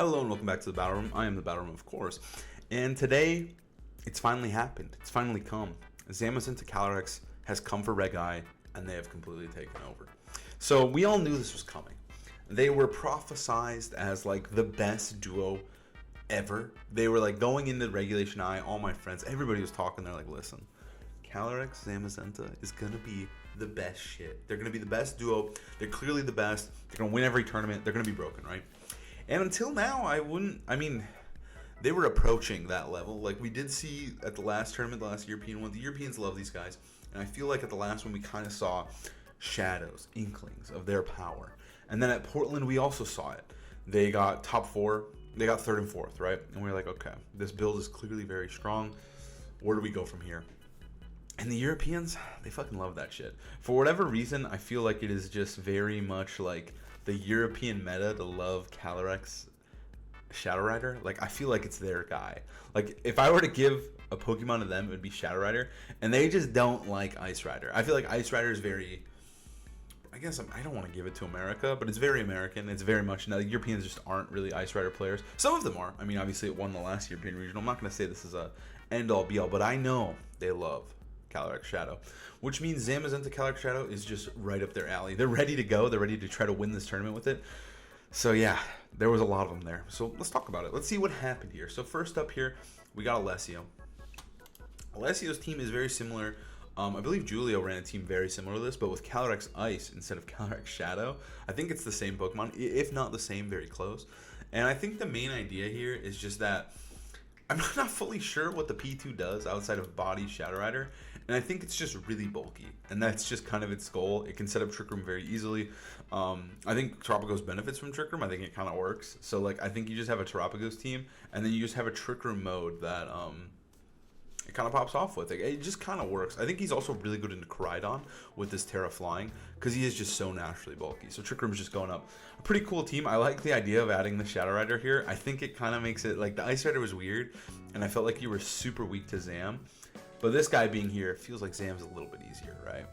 Hello and welcome back to the Battle Room. I am the Battle Room, of course. And today, it's finally happened. It's finally come. Zamazenta Calyrex has come for Reg-Eye, and they have completely taken over. So we all knew this was coming. They were prophesized as like the best duo ever. They were like going into Regulation I, all my friends, everybody was talking. They're like, listen, Calyrex, Zamazenta is going to be the best shit. They're going to be the best duo. They're clearly the best. They're going to win every tournament. They're going to be broken, right? And until now, they were approaching that level. Like we did see at the last tournament, the last European one. The Europeans love these guys. And I feel like at the last one, we kind of saw shadows, inklings of their power. And then at Portland, we also saw it. They got top 4. They got 3rd and 4th, right? And we were like, okay, this build is clearly very strong. Where do we go from here? And the Europeans, they fucking love that shit. For whatever reason, I feel like it is just very much like the European meta to love Calyrex Shadow Rider. Like, I feel like it's their guy. Like, if I were to give a Pokemon to them, it would be Shadow Rider. And they just don't like Ice Rider. I feel like Ice Rider is very... I don't want to give it to America, but it's very American. It's very much... Now, the Europeans just aren't really Ice Rider players. Some of them are. I mean, obviously, it won the last European regional. I'm not going to say this is a end-all, be-all, but I know they love Calyrex-Shadow, which means Zamazenta Calyrex-Shadow is just right up their alley. They're ready to go. They're ready to try to win this tournament with it. So yeah, there was a lot of them there. So let's talk about it. Let's see what happened here. So first up here, we got Alessio. Alessio's team is very similar. I believe Julio ran a team very similar to this, but with Calyrex-Ice instead of Calyrex-Shadow. I think it's the same Pokemon, if not the same, very close. And I think the main idea here is just that I'm not fully sure what the P2 does outside of Body Shadow Rider, and I think it's just really bulky, and that's just kind of its goal. It can set up Trick Room very easily. I think Terapagos benefits from Trick Room. I think it kind of works. So, like, I think you just have a Terapagos team, and then you just have a Trick Room mode that it kind of pops off with. It just kind of works. I think he's also really good into Koraidon with this Terra Flying, because he is just so naturally bulky. So Trick Room's just going up. A pretty cool team. I like the idea of adding the Shadow Rider here. I think it kind of makes it, like, the Ice Rider was weird, and I felt like you were super weak to Zam. But this guy being here feels like Zam's a little bit easier, right?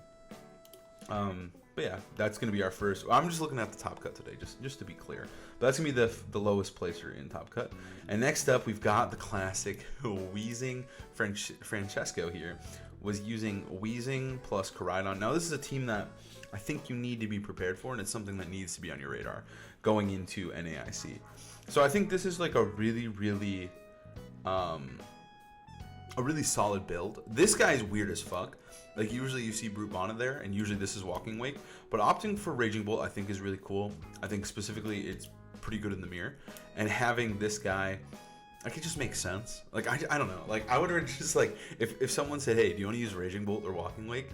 But yeah, that's going to be our first. I'm just looking at the top cut today, just to be clear. But that's going to be the lowest placer in top cut. And next up, we've got the classic Weezing. Francesco here was using Weezing plus Koraidon. Now, this is a team that I think you need to be prepared for, and it's something that needs to be on your radar going into NAIC. So I think this is like a really solid build. This guy's weird as fuck. Like, usually you see Brute Bonnet there, and usually this is Walking Wake. But opting for Raging Bolt, I think, is really cool. I think specifically it's pretty good in the mirror. And having this guy, like, it just makes sense. Like, I don't know. Like, I would just, like, if someone said, hey, do you want to use Raging Bolt or Walking Wake?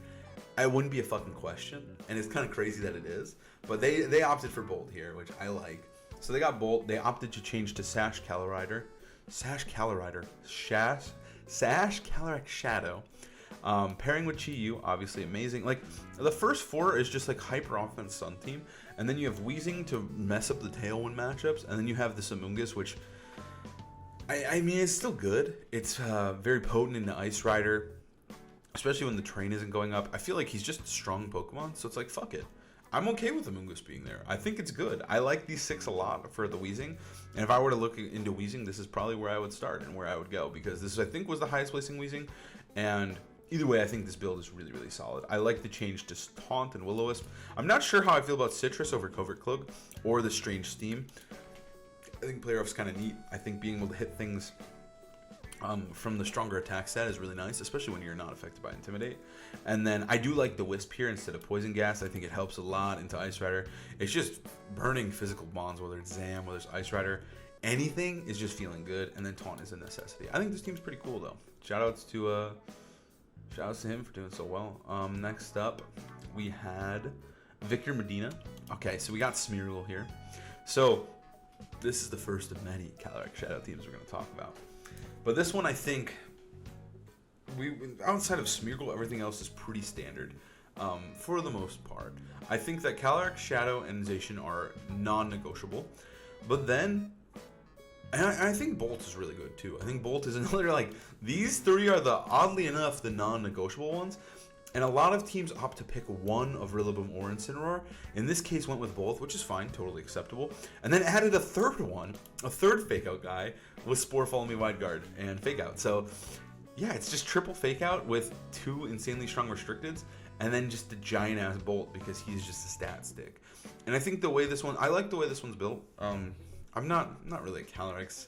It wouldn't be a fucking question. And it's kind of crazy that it is. But they opted for Bolt here, which I like. So they got Bolt. They opted to change to Sash Calyrider. Sash Calyrex-Shadow. Pairing with Chi-Yu, obviously amazing. Like, the first 4 is just like hyper offense Sun team, and then you have Weezing to mess up the Tailwind matchups, and then you have the Amoonguss, which I mean, it's still good. It's very potent in the Ice Rider, especially when the train isn't going up. I feel like he's just a strong Pokemon, so it's like, fuck it. I'm okay with the Amoonguss being there. I think it's good. I like these 6 a lot for the Weezing. And if I were to look into Weezing, this is probably where I would start and where I would go, because this, I think, was the highest placing Weezing. And either way, I think this build is really solid. I like the change to Taunt and Will-O-Wisp. I'm not sure how I feel about Citrus over Covert Cloak or the Strange Steam. I think Player Off's kind of neat. I think being able to hit things from the stronger attack set is really nice, especially when you're not affected by Intimidate. And then I do like the Wisp here instead of Poison Gas. I think it helps a lot into Ice Rider. It's just burning physical bonds, whether it's Zam, whether it's Ice Rider. Anything is just feeling good, and then Taunt is a necessity. I think this team's pretty cool, though. Shoutouts to him for doing so well. Next up, we had Victor Medina. Okay, so we got Smeargle here. So this is the first of many Calyrex-Shadow teams we're going to talk about. But this one, I think, outside of Smeargle, everything else is pretty standard for the most part. I think that Calyrex-Shadow and Zacian are non-negotiable. But then, and I think Bolt is really good too. I think Bolt is another, like, these 3 are oddly enough, the non-negotiable ones. And a lot of teams opt to pick one of Rillaboom or Incineroar. In this case, went with both, which is fine, totally acceptable. And then added a third one, a third Fake Out guy with Spore, Follow Me, Wide Guard, and Fake Out. So, yeah, it's just triple Fake Out with 2 insanely strong restricteds, and then just a giant ass Bolt because he's just a stat stick. And I think the way this one, I like the way this one's built. I'm not really a Calyrex.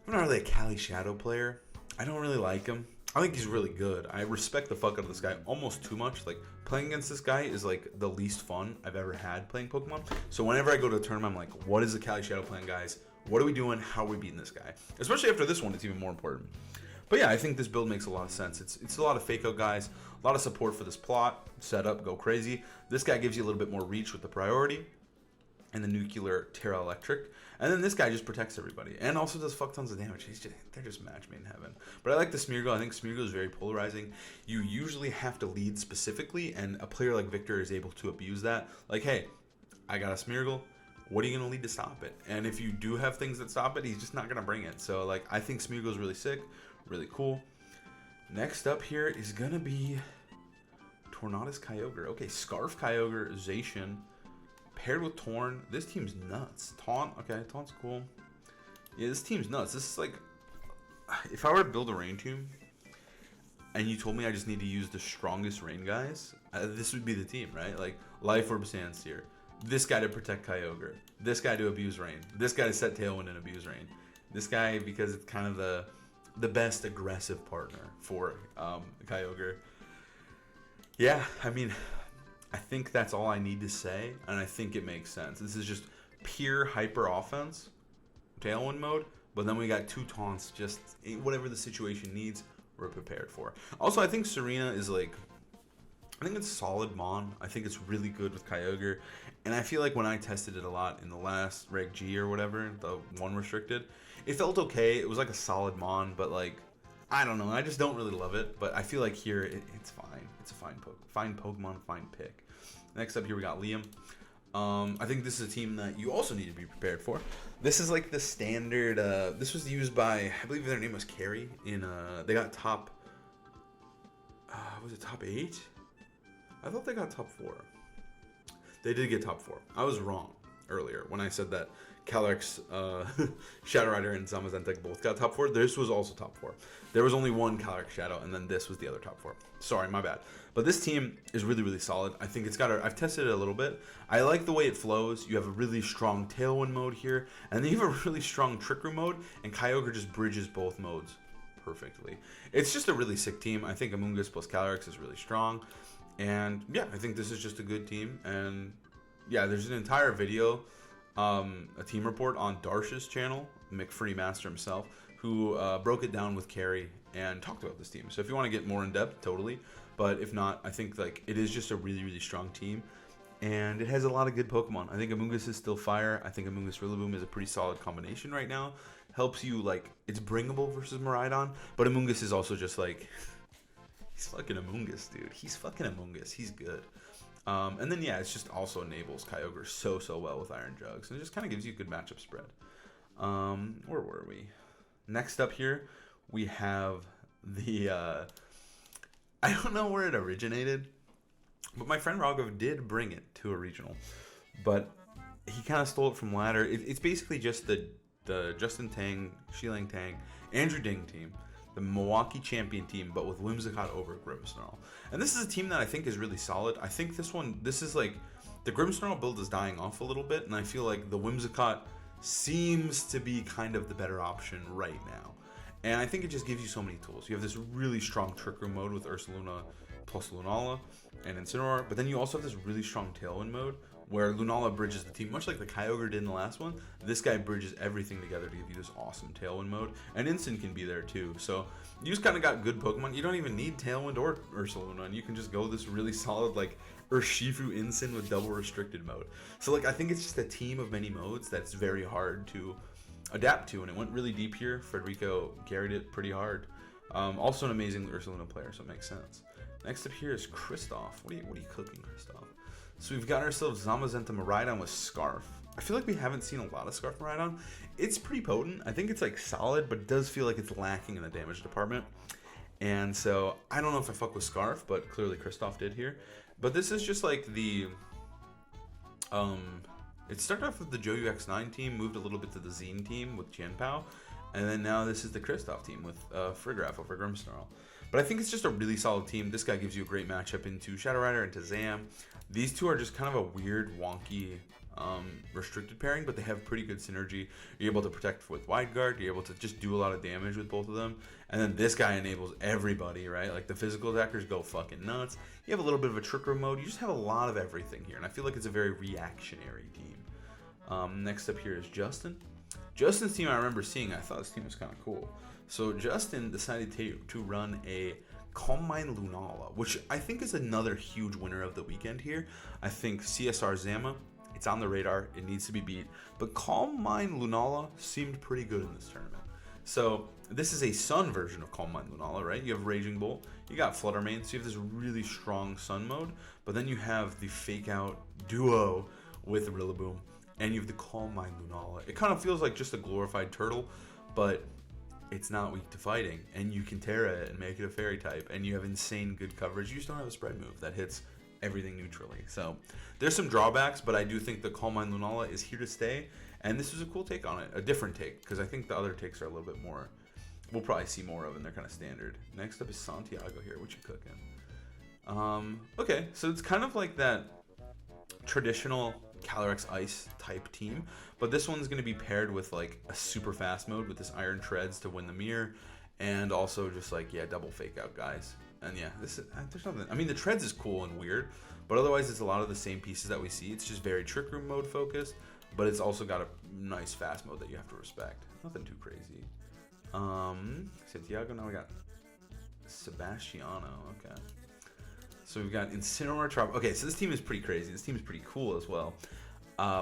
I'm not really a Calyrex-Shadow player. I don't really like him. I think he's really good. I respect the fuck out of this guy almost too much. Like, playing against this guy is like the least fun I've ever had playing Pokemon. So whenever I go to a tournament, I'm like, what is the Calyrex-Shadow playing, guys? What are we doing? How are we beating this guy? Especially after this one, it's even more important. But yeah, I think this build makes a lot of sense. It's a lot of Fake Out guys, a lot of support for this plot, setup, go crazy. This guy gives you a little bit more reach with the priority and the nuclear Terra Electric. And then this guy just protects everybody and also does fuck tons of damage. They're just match made in heaven. But I like the Smeargle. I think Smeargle is very polarizing. You usually have to lead specifically, and a player like Victor is able to abuse that. Like, hey, I got a Smeargle. What are you going to lead to stop it? And if you do have things that stop it, he's just not going to bring it. So, like, I think Smeargle is really sick, really cool. Next up here is going to be Tornadus Kyogre. Okay, Scarf Kyogre, Zacian. Paired with Torn. This team's nuts. Taunt. Okay, Taunt's cool. Yeah, this team's nuts. This is like, if I were to build a rain team and you told me I just need to use the strongest rain guys, this would be the team, right? Like, Life Orb, Sandsear. This guy to protect Kyogre. This guy to abuse rain. This guy to set Tailwind and abuse rain. This guy because it's kind of the best aggressive partner for Kyogre. Yeah, I mean, I think that's all I need to say, and I think it makes sense. This is just pure hyper offense, Tailwind mode, but then we got 2 taunts, just whatever the situation needs, we're prepared for. Also, I think Serena is like, I think it's solid Mon. I think it's really good with Kyogre, and I feel like when I tested it a lot in the last Reg G or whatever, the 1 restricted, it felt okay. It was like a solid Mon, but like, I don't know. I just don't really love it, but I feel like here it's fine. It's a fine Pokemon, fine pick. Next up here we got Liam. I think this is a team that you also need to be prepared for. This is like the standard. This was used by, I believe their name was Carrie. They got top. Was it top 8? I thought they got top 4. They did get top 4. I was wrong earlier when I said that Calyrex, Shadow Rider, and Zamazenta both got top 4. This was also top 4. There was only one Calyrex-Shadow, and then this was the other top 4. Sorry, my bad. But this team is really, really solid. I think it's got I've tested it a little bit. I like the way it flows. You have a really strong Tailwind mode here, and then you have a really strong Trick Room mode, and Kyogre just bridges both modes perfectly. It's just a really sick team. I think Amoonguss plus Calyrex is really strong. And yeah, I think this is just a good team. And yeah, there's an entire video, a team report on Darsh's channel, McFree Master himself, who broke it down with Carrie and talked about this team. So if you want to get more in depth, totally. But if not, I think like it is just a really, really strong team. And it has a lot of good Pokemon. I think Amoonguss is still fire. I think Amoonguss Rillaboom is a pretty solid combination right now. Helps you, like, it's bringable versus Miraidon. But Amoonguss is also just like, he's fucking Amoonguss, dude. He's fucking Amoonguss. He's good. And then, yeah, it's just also enables Kyogre so well with Iron Jugs. And it just kind of gives you a good matchup spread. Where were we? Next up here, we have the, I don't know where it originated, but my friend Raghav did bring it to a regional. But he kind of stole it from Ladder. It's basically just the Justin Tang, Shilang Tang, Andrew Ding team. The Milwaukee champion team, but with Whimsicott over Grimmsnarl. And this is a team that I think is really solid. I think this is like, the Grimmsnarl build is dying off a little bit, and I feel like the Whimsicott seems to be kind of the better option right now. And I think it just gives you so many tools. You have this really strong Trick Room mode with Ursaluna plus Lunala and Incineroar, but then you also have this really strong Tailwind mode where Lunala bridges the team, much like the Kyogre did in the last one. This guy bridges everything together to give you this awesome Tailwind mode, and Incin can be there too. So you just kind of got good Pokemon. You don't even need Tailwind or Ursaluna, and you can just go this really solid like Urshifu Incin with double restricted mode. So like I think it's just a team of many modes that's very hard to adapt to, and it went really deep here. Federico carried it pretty hard. Also an amazing Ursaluna player, so it makes sense. Next up here is Kristoff. What are you cooking, Kristoff? So we've got ourselves Zamazenta Miraidon with Scarf. I feel like we haven't seen a lot of Scarf Miraidon. It's pretty potent. I think it's like solid, but it does feel like it's lacking in the damage department. And so I don't know if I fuck with Scarf, but clearly Kristoff did here. But this is just like the it started off with the Joyu X9 team, moved a little bit to the Zine team with Chien-Pao, and then now this is the Kristoff team with Friggraff over Grimmsnarl. But I think it's just a really solid team. This guy gives you a great matchup into Shadow Rider, into Zam. These two are just kind of a weird, wonky, restricted pairing, but they have pretty good synergy. You're able to protect with Wide Guard. You're able to just do a lot of damage with both of them. And then this guy enables everybody, right? Like the physical attackers go fucking nuts. You have a little bit of a Trick Room mode. You just have a lot of everything here. And I feel like it's a very reactionary team. Next up here is Justin. Justin's team I remember seeing. I thought this team was kind of cool. So Justin decided to run a Calm Mind Lunala, which I think is another huge winner of the weekend here. I think CSR Zama, it's on the radar. It needs to be beat. But Calm Mind Lunala seemed pretty good in this tournament. So this is a Sun version of Calm Mind Lunala, right? You have Raging Bolt, you got Flutter Mane, so you have this really strong Sun mode, but then you have the Fake Out duo with Rillaboom, and you have the Calm Mind Lunala. It kind of feels like just a glorified turtle, but it's not weak to fighting, and you can Terra it and make it a fairy type, and you have insane good coverage. You just don't have a spread move that hits everything neutrally. So there's some drawbacks, but I do think the Calm Mind Lunala is here to stay, and this is a cool take on it, a different take, because I think the other takes are a little bit more, we'll probably see more of, and they're kind of standard. Next up is Santiago here. What you cooking? Okay, so it's kind of like that traditional Calyrex-Ice type team, but this one's going to be paired with like a super fast mode with this Iron Treads to win the mirror, and also just like, yeah, double Fake Out guys. And yeah, this is, there's nothing, I mean, the Treads is cool and weird, but otherwise it's a lot of the same pieces that we see. It's just very Trick Room mode focused, but it's also got a nice fast mode that you have to respect. Nothing too crazy. Santiago, now we got Sebastiano. Okay, so we've got Incineroar, Trop. Okay, so this team is pretty crazy. This team is pretty cool as well.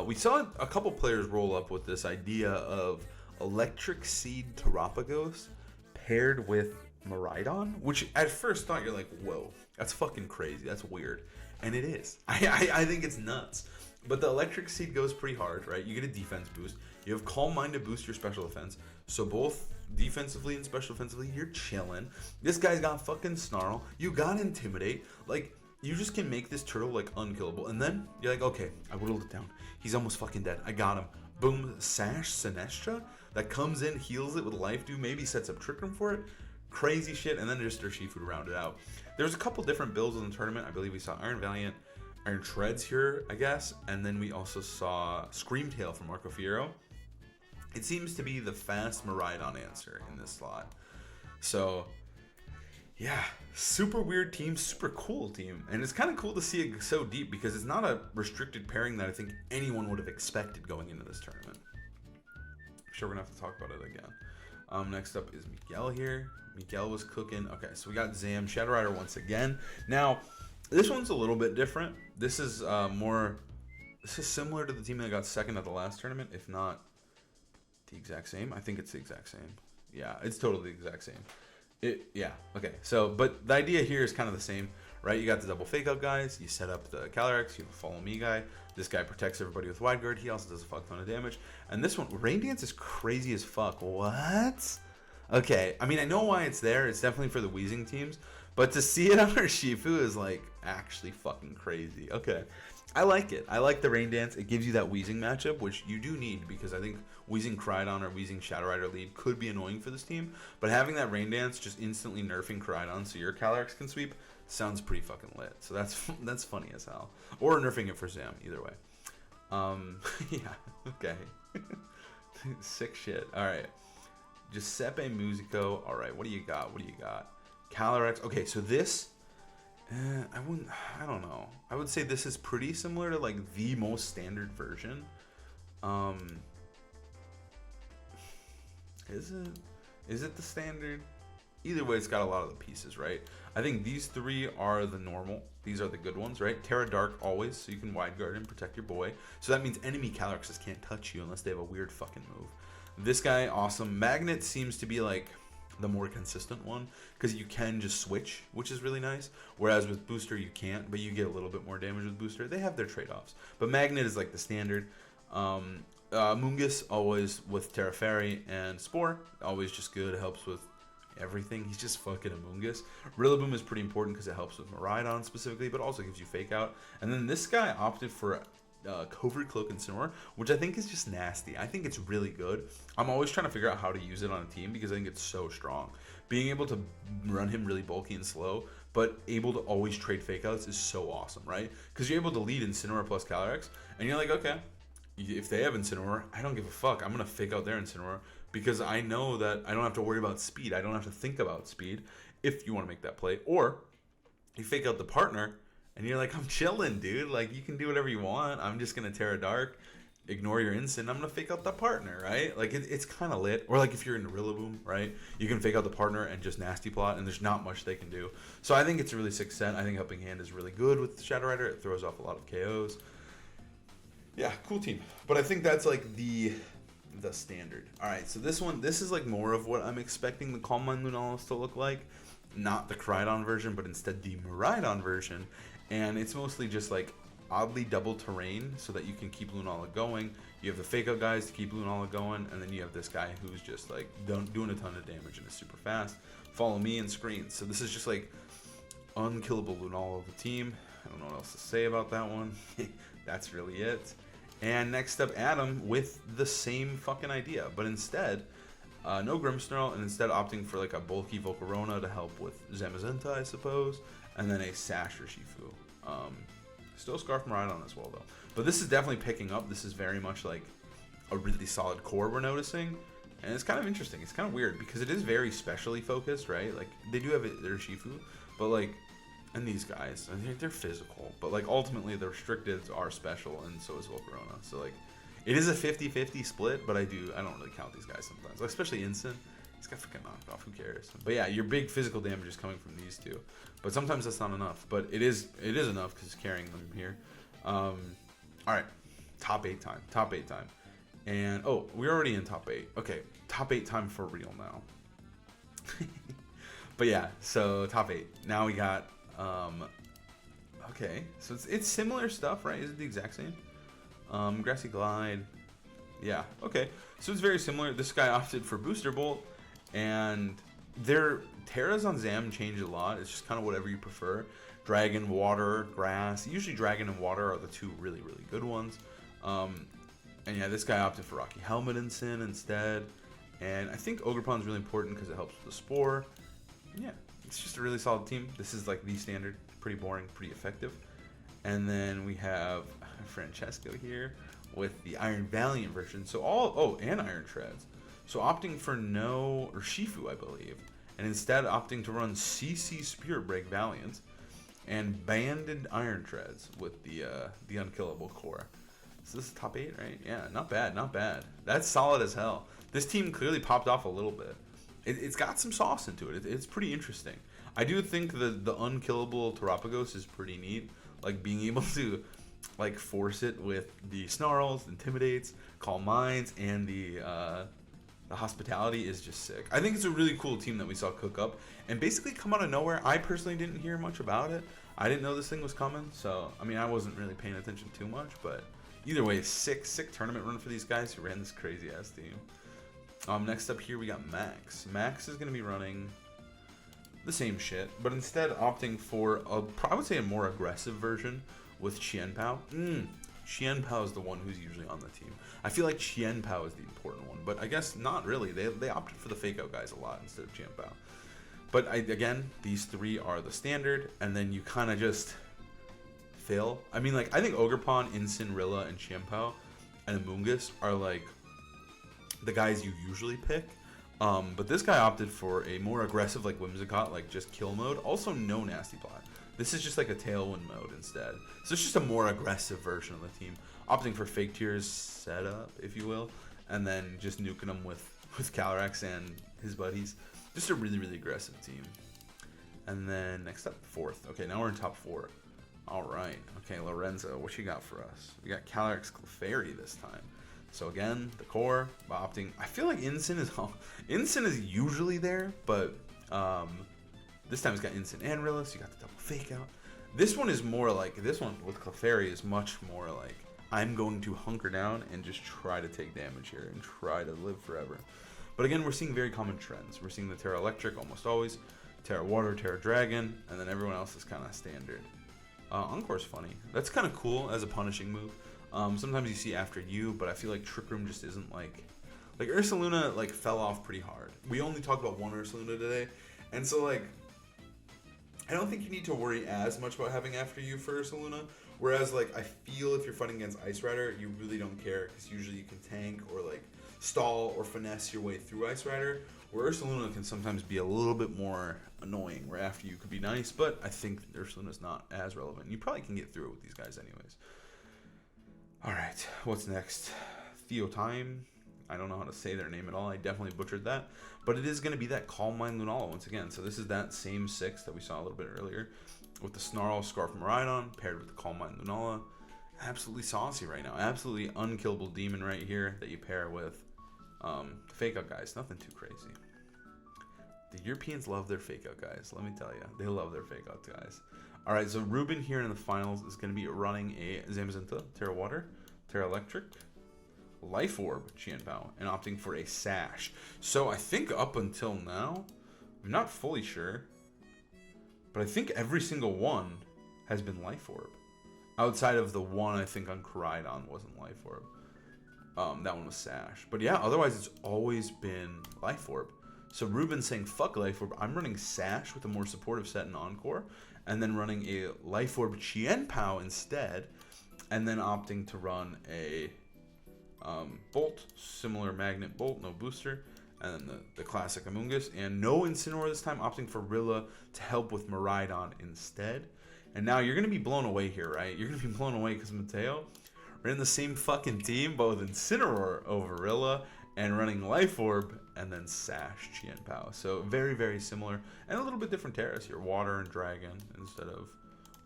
We saw a couple players roll up with this idea of Electric Seed Terapagos paired with Miraidon, which at first thought you're like, whoa, that's fucking crazy. That's weird. And it is. I think it's nuts. But the Electric Seed goes pretty hard, right? You get a defense boost. You have Calm Mind to boost your special defense. So both defensively and special offensively, you're chilling. This guy's got fucking Snarl. You got Intimidate. Like, you just can make this turtle, like, unkillable. And then you're like, okay, I whittled it down. He's almost fucking dead. I got him. Boom, Sash Sinestro that comes in, heals it with Life Dew, maybe sets up Trick Room for it. Crazy shit. And then just Urshifu to round it out. There's a couple different builds in the tournament. I believe we saw Iron Valiant, Iron Treads here, I guess. And then we also saw Screamtail from Marco Fiero. It seems to be the fast Miraidon answer in this slot. So, yeah, super weird team, super cool team. And it's kind of cool to see it so deep because it's not a restricted pairing that I think anyone would have expected going into this tournament. I'm sure we're going to have to talk about it again. Next up is Miguel here. Miguel was cooking. Okay, so we got Zam, Shadow Rider once again. Now, this one's a little bit different. This is similar to the team that got second at the last tournament, if not the exact same. I think it's the exact same. Yeah, it's totally the exact same. Yeah, okay. So, but the idea here is kind of the same, right? You got the double Fake Out guys. You set up the Calyrex. You have a Follow Me guy. This guy protects everybody with Wide Guard. He also does a fuck ton of damage. And this one, Rain Dance is crazy as fuck. What? Okay, I mean, I know why it's there. It's definitely for the Weezing teams. But to see it on Urshifu is like actually fucking crazy. Okay. I like it. I like the Rain Dance. It gives you that Weezing matchup, which you do need because I think Weezing Koraidon or Weezing Shadow Rider lead could be annoying for this team. But having that Rain Dance just instantly nerfing Koraidon so your Calyrex can sweep sounds pretty fucking lit. So that's funny as hell. Or nerfing it for Zam, either way. Yeah, okay. Sick shit. Alright. Giuseppe Musico. Alright, what do you got? What do you got? Calyrex. Okay, so this... I don't know. I would say this is pretty similar to like the most standard version. Is it the standard? Either way, it's got a lot of the pieces, right? I think these three are the normal. These are the good ones, right? Terra Dark always, so you can Wide Guard and protect your boy. So that means enemy Calyrexes can't touch you unless they have a weird fucking move. This guy, awesome. Magnet seems to be like the more consistent one because you can just switch, which is really nice, whereas with Booster you can't, but you get a little bit more damage with Booster. They have their trade-offs, but Magnet is like the standard. Mungus always with Clefairy and Spore, always just good, helps with everything. He's just fucking Amoonguss. Rillaboom is pretty important because it helps with Miraidon specifically, but also gives you Fake Out. And then this guy opted for Covert Cloak and Incineroar, which I think is just nasty. I think it's really good. I'm always trying to figure out how to use it on a team because I think it's so strong. Being able to run him really bulky and slow, but able to always trade Fake Outs is so awesome, right? Because you're able to lead Incineroar plus Calyrex, and you're like, okay, if they have Incineroar, I don't give a fuck. I'm going to Fake Out their Incineroar because I know that I don't have to worry about speed. I don't have to think about speed if you want to make that play. Or you Fake Out the partner, and you're like, I'm chilling, dude. Like, you can do whatever you want. I'm just going to Terra Dark, ignore your instant. I'm going to Fake Out the partner, right? Like, it's kind of lit. Or, like, if you're in Rillaboom, right? You can Fake Out the partner and just Nasty Plot, and there's not much they can do. So I think it's a really sick set. I think Helping Hand is really good with the Shadow Rider. It throws off a lot of KOs. Yeah, cool team. But I think that's, like, the standard. All right, so this is, like, more of what I'm expecting the Calm Mind Lunalis to look like. Not the Koraidon version, but instead the Miraidon version. And it's mostly just like oddly double terrain so that you can keep Lunala going. You have the Fake Out guys to keep Lunala going, and then you have this guy who's just like doing a ton of damage and is super fast. Follow me and screens. So this is just like unkillable Lunala of the team. I don't know what else to say about that one. That's really it. And next up, Adam with the same fucking idea, but instead, no Grimmsnarl, and instead opting for like a bulky Volcarona to help with Zamazenta, I suppose, and then a Sash or Shifu. Still Scarf Miraidon as well, though. But this is definitely picking up. This is very much like a really solid core we're noticing. And it's kind of interesting. It's kind of weird because it is very specially focused, right? Like, they do have their Shifu, but like, and these guys, I think they're physical. But like, ultimately, the restricteds are special, and so is Volcarona. So like, it is a 50-50 split, but I don't really count these guys sometimes. Like, especially Instant. He's got freaking knocked off. Who cares? But yeah, your big physical damage is coming from these two. But sometimes that's not enough. But it is enough because it's carrying them here. All right. Top 8 time. Top 8 time. And, oh, we're already in top 8. Okay. Top 8 time for real now. But yeah, so top 8. Now we got, okay. So it's similar stuff, right? Is it the exact same? Grassy Glide. Yeah, okay. So it's very similar. This guy opted for Booster Bolt. And their Terras on Zam change a lot. It's just kind of whatever you prefer. Dragon, Water, Grass. Usually Dragon and Water are the two really, really good ones. And yeah, this guy opted for Rocky Helmet and Sin instead. And I think Ogerpon's really important because it helps with the Spore. Yeah, it's just a really solid team. This is like the standard. Pretty boring, pretty effective. And then we have Francesco here with the Iron Valiant version. So and Iron Treads. So opting for or Shifu, I believe, and instead opting to run CC Spirit Break Valiant and Banded Iron Treads with the unkillable core. So this is top 8, right? Yeah, not bad, not bad. That's solid as hell. This team clearly popped off a little bit. It's got some sauce into it. It's pretty interesting. I do think the unkillable Terapagos is pretty neat. Like, being able to like force it with the Snarls, Intimidates, Calm Minds, and the Hospitality is just sick. I think it's a really cool team that we saw cook up and basically come out of nowhere. I personally didn't hear much about it. I didn't know this thing was coming, so I mean, I wasn't really paying attention too much, but either way, sick tournament run for these guys who ran this crazy ass team. Next up here we got Max. Max is gonna be running the same shit, but instead opting for I would say a more aggressive version with Chien-Pao. Chien-Pao is the one who's usually on the team. I feel like Chien-Pao is the important one, but I guess not really. They opted for the Fake Out guys a lot instead of Chien-Pao. But again, these 3 are the standard, and then you kind of just fill. I mean, like, I think Ogerpon, Incineroar, and Chien-Pao and Amoonguss are like the guys you usually pick. But this guy opted for a more aggressive, like Whimsicott, like just kill mode. Also, no Nasty Plot. This is just like a Tailwind mode instead. So it's just a more aggressive version of the team. Opting for Fake Tears setup, if you will. And then just nuking them with Calyrex and his buddies. Just a really, really aggressive team. And then next up, 4th. Okay, now we're in top 4. All right. Okay, Lorenzo, what you got for us? We got Calyrex Clefairy this time. So again, the core, opting. I feel like Instant is usually there, but this time it's got Instant and Rilla, so you got the double Fake Out. This one is more like, this one with Clefairy is much more like, I'm going to hunker down and just try to take damage here and try to live forever. But But again, we're seeing very common trends. We're seeing the Terra Electric almost always, Terra Water, Terra Dragon, and then everyone else is kind of standard. Encore's funny. That's kind of cool as a punishing move. Sometimes you see After You, but I feel like Trick Room just isn't like Ursaluna like fell off pretty hard. We only talked about one Ursaluna today, and so like I don't think you need to worry as much about having After You for Ursaluna. Whereas like I feel if you're fighting against Ice Rider, you really don't care because usually you can tank or like stall or finesse your way through Ice Rider. Where Ursaluna can sometimes be a little bit more annoying, where After You could be nice, but I think Ursaluna's not as relevant. You probably can get through it with these guys anyways. Alright, what's next? Theotime. I don't know how to say their name at all. I definitely butchered that. But it is going to be that Calm Mind Lunala once again. So this is that same 6 that we saw a little bit earlier. With the Snarl Scarf Miraidon paired with the Calm Mind Lunala. Absolutely saucy right now. Absolutely unkillable demon right here that you pair with Fake Out guys. Nothing too crazy. The Europeans love their Fake Out guys. Let me tell you. They love their Fake Out guys. Alright, so Ruben here in the finals is going to be running a Zamazenta, Terra Water, Terra Electric, Life Orb, Chien-Pao, and opting for a Sash. So I think up until now, I'm not fully sure, but I think every single one has been Life Orb. Outside of the one I think on Koraidon wasn't Life Orb. That one was Sash. But yeah, otherwise it's always been Life Orb. So Ruben's saying fuck Life Orb. I'm running Sash with a more supportive set in Encore, and then running a Life Orb Chien-Pao instead, and then opting to run a Bolt, similar Magnet Bolt, no booster, and then the classic Amoonguss, and no Incineroar this time, opting for Rilla to help with Miraidon instead. And now you're going to be blown away here, right? You're going to be blown away because Mateo, we're in the same fucking team, but with Incineroar over Rilla, and running Life Orb, and then Sash Chien-Pao. So very, very similar, and a little bit different Terras here. Water and Dragon instead of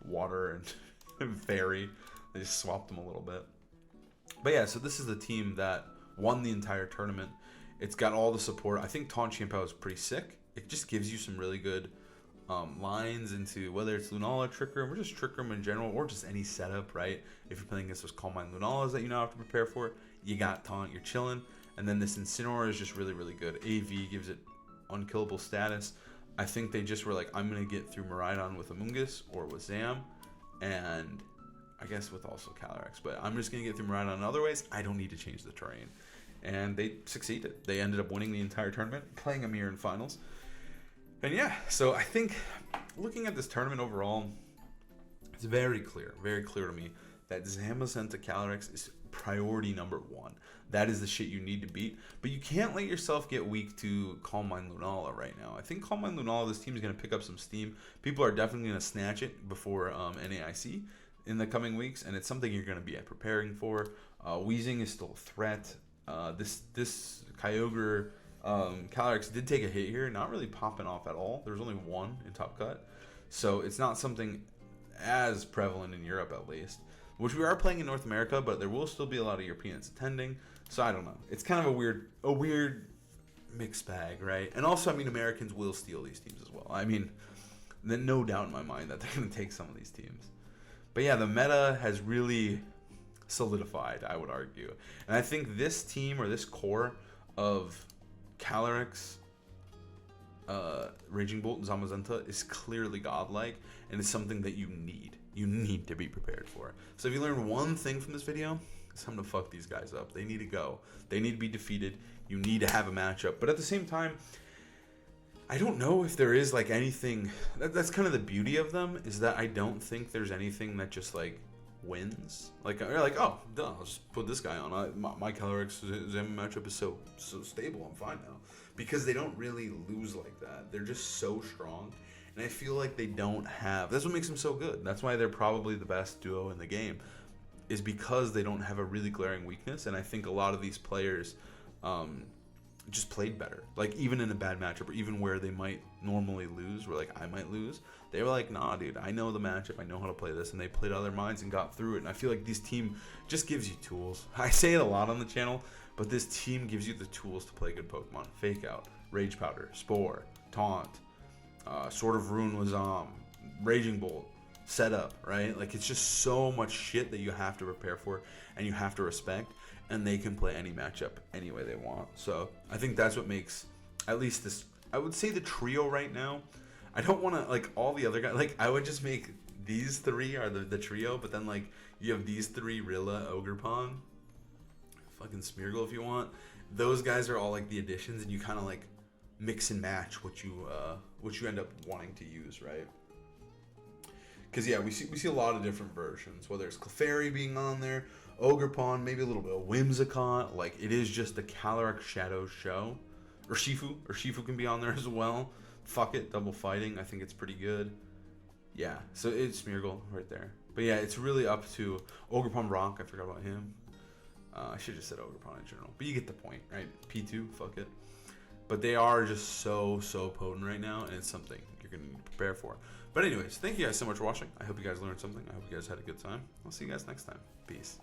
Water and Fairy. They just swapped them a little bit. But yeah, so this is the team that won the entire tournament. It's got all the support. I think Taunt Chien-Pao is pretty sick. It just gives you some really good lines into whether it's Lunala, Trick Room, or just Trick Room in general, or just any setup, right? If you're playing against those Calm Mind Lunalas that you now have to prepare for, you got Taunt, you're chilling. And then this Incineroar is just really, really good. AV gives it unkillable status. I think they just were like, I'm going to get through Miraidon with Amoonguss or with Zam, and I guess with also Calyrex, but I'm just going to get through Miraidon in other ways. I don't need to change the terrain. And they succeeded. They ended up winning the entire tournament, playing a mirror in finals. And yeah, so I think looking at this tournament overall, it's very clear to me that Zamazenta Calyrex is priority number 1. That is the shit you need to beat. But you can't let yourself get weak to Calm Mind Lunala right now. I think Calm Mind Lunala, this team is going to pick up some steam. People are definitely going to snatch it before NAIC in the coming weeks, and it's something you're going to be preparing for. Weezing is still a threat. This Kyogre Calyrex did take a hit here, not really popping off at all. There's only one in Top Cut, so it's not something as prevalent in Europe at least, which we are playing in North America, but there will still be a lot of Europeans attending, so I don't know. It's kind of a weird mixed bag, right? And also, I mean, Americans will steal these teams as well. I mean, there's no doubt in my mind that they're going to take some of these teams. But yeah, the meta has really solidified, I would argue. And I think this team, or this core of Calyrex, Raging Bolt, and Zamazenta is clearly godlike, and it's something that you need. You need to be prepared for. So if you learn one thing from this video, it's time to fuck these guys up. They need to go. They need to be defeated. You need to have a matchup. But at the same time, I don't know if there is like anything. That's kind of the beauty of them, is that I don't think there's anything that just like wins. Like you're like, oh, duh, I'll just put this guy on. My Calyrex matchup is so stable. I'm fine now, because they don't really lose like that. They're just so strong. And I feel like they don't have... That's what makes them so good. That's why they're probably the best duo in the game, is because they don't have a really glaring weakness. And I think a lot of these players just played better. Like, even in a bad matchup, or even where they might normally lose, where, like, I might lose, they were like, nah, dude, I know the matchup. I know how to play this. And they played out of their minds and got through it. And I feel like this team just gives you tools. I say it a lot on the channel, but this team gives you the tools to play good Pokemon. Fake Out, Rage Powder, Spore, Taunt, Sword of Ruin was Raging Bolt, setup, right? Like, it's just so much shit that you have to prepare for and you have to respect. and they can play any matchup any way they want. So I think that's what makes at least this. I would say the trio right now. I don't want to like all the other guys. Like I would just make these three are the trio, but then like you have these three: Rilla, Ogerpon, fucking Smeargle if you want. Those guys are all like the additions, and you kind of like mix and match what you end up wanting to use, right? Because yeah, we see a lot of different versions. Whether it's Clefairy being on there, Ogerpon, maybe a little bit of Whimsicott. Like it is just the Calyrex-Shadow show, or Shifu can be on there as well. Fuck it, double fighting. I think it's pretty good. Yeah, so it's Smeargle right there. But yeah, it's really up to Ogerpon Rock. I forgot about him. I should have just said Ogerpon in general. But you get the point, right? P2, fuck it. But they are just so potent right now, and it's something you're going to need to prepare for. But anyways, thank you guys so much for watching. I hope you guys learned something. I hope you guys had a good time. I'll see you guys next time. Peace.